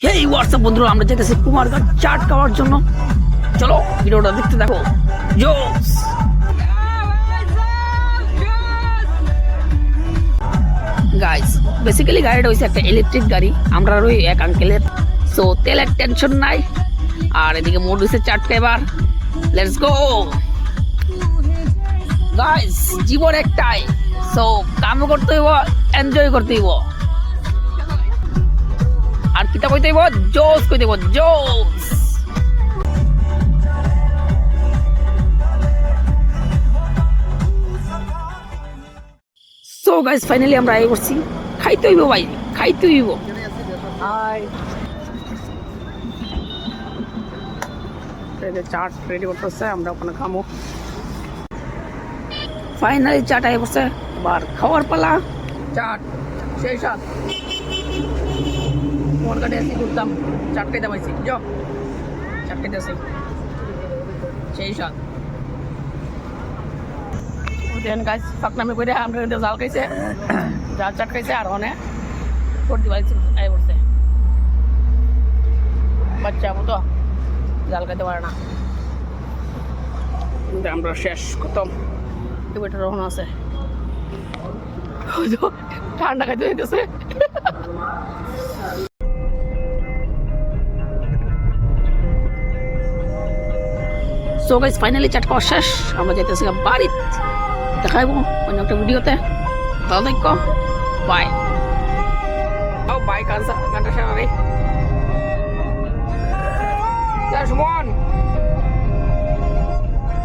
হেই WhatsApp বন্ধুরা, আমরা যেতেছি কুমারঘাট চাট খাওয়ার জন্য। চলো ভিডিওটা দেখতে থাকো। জোস গাইস, বেসিক্যালি গাড়িটা হইছে একটা ইলেকট্রিক গাড়ি। আমরা ওই এক আঙ্কেলের, সো তেলের টেনশন নাই। আর এদিকে মোড হইছে চাটকা। এবার লেটস গো গাইস। জীবন একটাই, সো কামও করতে হইব, এনজয় করতে হইব। আর কিতা কইতে হইব, জোস কইতে হইব, জোস। সো গাইস, ফাইনালি আমরা আই করছি। খাইতে হইব ভাই, খাইতে হইব। হাই, চাট রেডি করতেছে, আমরা ওখানে খামো। ফাইনালি চাট আই করছে, এবার খাওয়ার পালা। চাট সেই সাথ তোমার কাছে আসি করতাম, চাট খাইতে পাইছি। যাও চাট খাইতে আসি সেই সাথ। দেন গাছ ফাঁকনামি করে আমরা জাল খাইছে, জাল চাট খাইছে। আর অনেক সর্দি পাইছে, আই করছে। বাচ্চা মতো জাল খাইতে পারে না। আমরা শেষ খতম। বেটার রহন আছে, ঠান্ডা খাইতে হইতেছে। সো গাইস, ফাইনালি চাট খাওয়া শেষ। আমরা যাইতেছি বাড়িতে। দেখাইবো অন্য একটা ভিডিওতে। ভালো থাকো, বাই। বাই কানসা কান্টা সারা রে। There's one.